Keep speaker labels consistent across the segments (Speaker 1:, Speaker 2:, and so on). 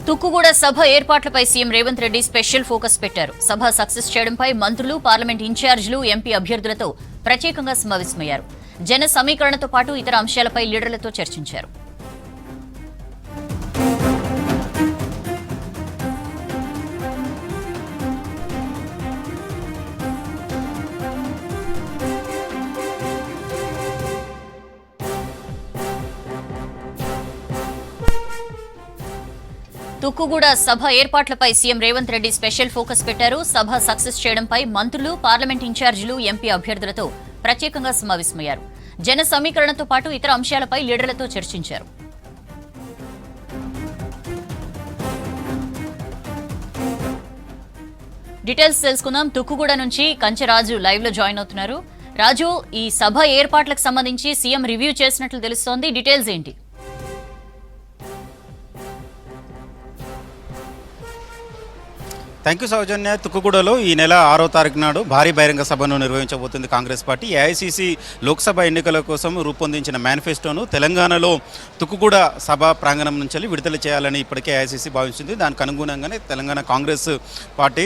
Speaker 1: తుక్కుగూడ సభ ఏర్పాట్లపై CM Revanth Reddy special focus పెట్టారు. సభ success చేయడంపై మంత్రులు, పార్లమెంట్ ఇన్ఛార్జీలు, ఎంపీ అభ్యర్థులతో ప్రత్యేకంగా సమావేశమయ్యారు. జన సమీకరణతో పాటు ఇతర అంశాలపై లీడర్లతో చర్చించారు. తుక్కుగూడ సభ ఏర్పాట్లపై CM Revanth Reddy special focus పెట్టారు. సభ సక్సెస్ చేయడంపై మంత్రులు, పార్లమెంట్ ఇన్ఛార్జీలు, ఎంపీ అభ్యర్థులతో ప్రత్యేకంగా సమావేశమయ్యారు. జన సమీకరణతో పాటు ఇతర అంశాలపై లీడర్లతో చర్చించారు. డీటెయిల్స్ తెలుసుకుందాం. తుక్కుగూడ నుంచి కంచెరాజు లైవ్ లో జాయిన్ అవుతున్నారు. రాజు, ఈ సభ ఏర్పాట్లకు సంబంధించి సీఎం రివ్యూ చేసినట్లు తెలుస్తోంది. డీటెయిల్స్ ఏంటి?
Speaker 2: థ్యాంక్ యూ సౌజన్య. తుక్కుగూడలో ఈ నెల 6వ తారీఖు నాడు భారీ బహిరంగ సభను నిర్వహించబోతుంది కాంగ్రెస్ పార్టీ. ఏఐసీసీ లోక్సభ ఎన్నికల కోసం రూపొందించిన మేనిఫెస్టోను తెలంగాణలో తుక్కుగూడ సభ ప్రాంగణం నుంచి విడుదల చేయాలని ఇప్పటికే ఏఐసీసీ భావించింది. దానికి అనుగుణంగానే తెలంగాణ కాంగ్రెస్ పార్టీ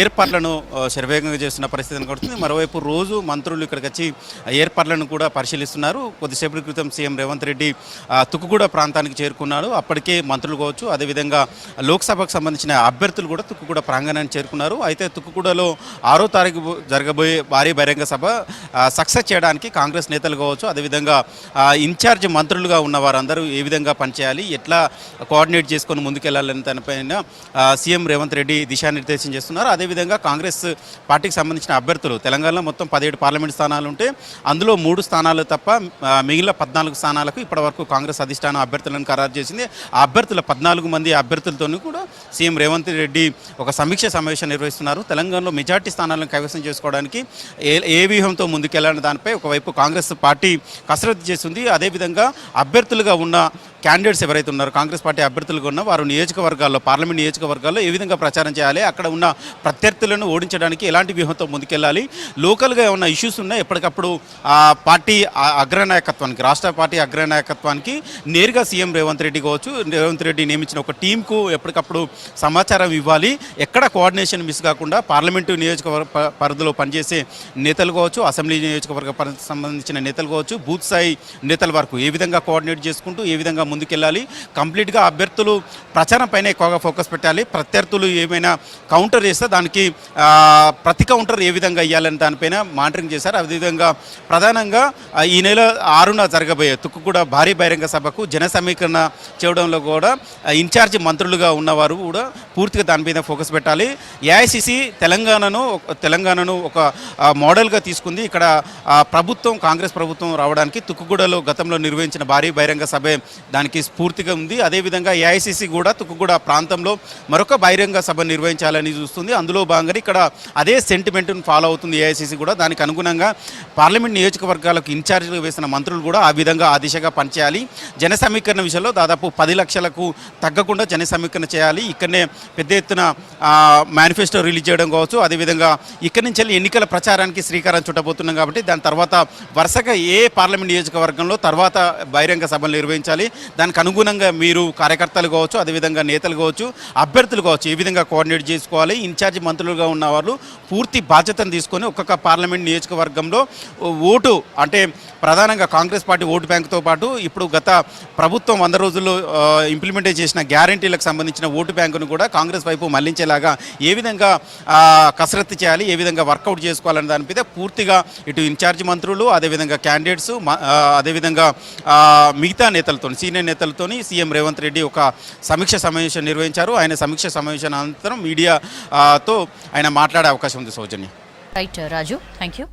Speaker 2: ఏర్పాట్లను శరవేగంగా చేస్తున్న పరిస్థితిని కొడుతుంది. మరోవైపు రోజు మంత్రులు ఇక్కడికి వచ్చి ఏర్పాట్లను కూడా పరిశీలిస్తున్నారు. కొద్దిసేపటి క్రితం సీఎం రేవంత్ రెడ్డి తుక్కుగూడ ప్రాంతానికి చేరుకున్నాడు. అప్పటికే మంత్రులు కావచ్చు, అదేవిధంగా లోక్సభకు సంబంధించిన అభ్యర్థులు కూడా తుక్కుగూడ ప్రాంగణాన్ని చేరుకున్నారు. అయితే తుక్కుగూడలో 6వ తారీఖు జరగబోయే భారీ బహిరంగ సభ సక్సెస్ చేయడానికి కాంగ్రెస్ నేతలు కావచ్చు, అదేవిధంగా ఇన్ఛార్జ్ మంత్రులుగా ఉన్న వారందరూ ఏ విధంగా పనిచేయాలి, ఎట్లా కోఆర్డినేట్ చేసుకొని ముందుకెళ్లాలని దానిపైన సీఎం రేవంత్ రెడ్డి దిశానిర్దేశం చేస్తున్నారు. అదేవిధంగా కాంగ్రెస్ పార్టీకి సంబంధించిన అభ్యర్థులు తెలంగాణలో మొత్తం 17 పార్లమెంట్ స్థానాలు ఉంటే అందులో 3 స్థానాలు తప్ప మిగిలిన 14 స్థానాలకు ఇప్పటివరకు కాంగ్రెస్ అధిష్టానం అభ్యర్థులను ఖరారు చేసింది. ఆ అభ్యర్థుల 14 మంది అభ్యర్థులతో కూడా సీఎం రేవంత్ రెడ్డి ఒక సమీక్ష సమావేశం నిర్వహిస్తున్నారు. తెలంగాణలో మెజార్టీ స్థానాలను కైవసం చేసుకోవడానికి ఏ వ్యూహంతో ముందుకెళ్లాలని దానిపై ఒకవైపు కాంగ్రెస్ పార్టీ కసరత్తు చేస్తుంది. అదేవిధంగా అభ్యర్థులుగా ఉన్న క్యాండిడేట్స్ ఎవరైతే ఉన్నారో, కాంగ్రెస్ పార్టీ అభ్యర్థులుగా ఉన్న వారు నియోజకవర్గాల్లో, పార్లమెంట్ నియోజకవర్గాల్లో ఏ విధంగా ప్రచారం చేయాలి, అక్కడ ఉన్న ప్రత్యర్థులను ఓడించడానికి ఎలాంటి వ్యూహంతో ముందుకెళ్ళాలి, లోకల్గా ఏమన్నా ఇష్యూస్ ఉన్నా ఎప్పటికప్పుడు పార్టీ అగ్రనాయకత్వానికి, రాష్ట్ర పార్టీ అగ్రనాయకత్వానికి నేరుగా సీఎం రేవంత్ రెడ్డి కావచ్చు, రేవంత్ రెడ్డి నియమించిన ఒక టీంకు ఎప్పటికప్పుడు సమాచారం ఇవ్వాలి. ఎక్కడ కోఆర్డినేషన్ మిస్ కాకుండా పార్లమెంటు నియోజకవర్గ పరిధిలో పనిచేసే నేతలు కావచ్చు, అసెంబ్లీ నియోజకవర్గ పరిధికి సంబంధించిన నేతలు కావచ్చు, బూత్ స్థాయి నేతల వరకు ఏ విధంగా కోఆర్డినేట్ చేసుకుంటూ ఏ విధంగా ముందుకెళ్ళాలి, కంప్లీట్గా అభ్యర్థులు ప్రచారం పైన ఎక్కువగా ఫోకస్ పెట్టాలి. ప్రత్యర్థులు ఏమైనా కౌంటర్ చేస్తే దానికి ప్రతి కౌంటర్ ఏ విధంగా ఇవ్వాలని దానిపైన మానిటరింగ్ చేశారు. అదేవిధంగా ప్రధానంగా ఈ నెల 6న జరగబోయే తుక్కుగూడ భారీ బహిరంగ సభకు జన సమీకరణ చేయడంలో కూడా ఇన్ఛార్జి మంత్రులుగా ఉన్నవారు కూడా పూర్తిగా దాని మీద ఫోకస్ పెట్టాలి. ఏఐసీసీ తెలంగాణను ఒక మోడల్గా తీసుకుంది. ఇక్కడ కాంగ్రెస్ ప్రభుత్వం రావడానికి తుక్కుగూడలో గతంలో నిర్వహించిన భారీ బహిరంగ సభ దానికి స్ఫూర్తిగా ఉంది. అదేవిధంగా ఏఐసీసీ కూడా తుక్కుగూడ ప్రాంతంలో మరొక బహిరంగ సభ నిర్వహించాలని చూస్తుంది. అందులో భాగంగా ఇక్కడ అదే సెంటిమెంట్ను ఫాలో అవుతుంది ఏఐసీసీ కూడా. దానికి అనుగుణంగా పార్లమెంట్ నియోజకవర్గాలకు ఇన్ఛార్జీలు వేసిన మంత్రులు కూడా ఆ దిశగా పనిచేయాలి. జన సమీకరణ విషయంలో దాదాపు 10 లక్షలకు తగ్గకుండా జన సమీకరణ చేయాలి. ఇక్కడనే పెద్ద ఎత్తున మేనిఫెస్టో రిలీజ్ చేయడం కావచ్చు, అదేవిధంగా ఇక్కడి నుంచి ఎన్నికల ప్రచారానికి శ్రీకారం చుట్టబోతున్నాం కాబట్టి దాని తర్వాత వరుసగా ఏ పార్లమెంట్ నియోజకవర్గంలో తర్వాత బహిరంగ సభలు నిర్వహించాలి, దానికి అనుగుణంగా మీరు కార్యకర్తలు కావచ్చు, అదేవిధంగా నేతలు కావచ్చు, అభ్యర్థులు కావచ్చు ఏ విధంగా కోఆర్డినేట్ చేసుకోవాలి. ఇన్ఛార్జి మంత్రులుగా ఉన్న వాళ్ళు పూర్తి బాధ్యతను తీసుకొని ఒక్కొక్క పార్లమెంట్ నియోజకవర్గంలో ఓటు, అంటే ప్రధానంగా కాంగ్రెస్ పార్టీ ఓటు బ్యాంకుతో పాటు ఇప్పుడు గత ప్రభుత్వం 100 రోజుల్లో ఇంప్లిమెంట్ చేసిన గ్యారంటీలకు సంబంధించిన ఓటు బ్యాంకును కూడా కాంగ్రెస్ వైపు మళ్లించేలాగా ఏ విధంగా కసరత్తు చేయాలి, ఏ విధంగా వర్కౌట్ చేసుకోవాలనే దాని మీద పూర్తిగా ఇటు ఇన్ఛార్జి మంత్రులు, అదేవిధంగా క్యాండిడేట్స్, అదేవిధంగా మిగతా నేతలతో, సీనియర్ నేతలతో సీఎం రేవంత్ రెడ్డి ఒక సమీక్ష సమావేశం నిర్వహించారు. ఆయన సమీక్ష సమావేశం అనంతరం మీడియాతో ఆయన మాట్లాడే అవకాశం ఉంది. Soujanya.
Speaker 1: Right Raju, thank you.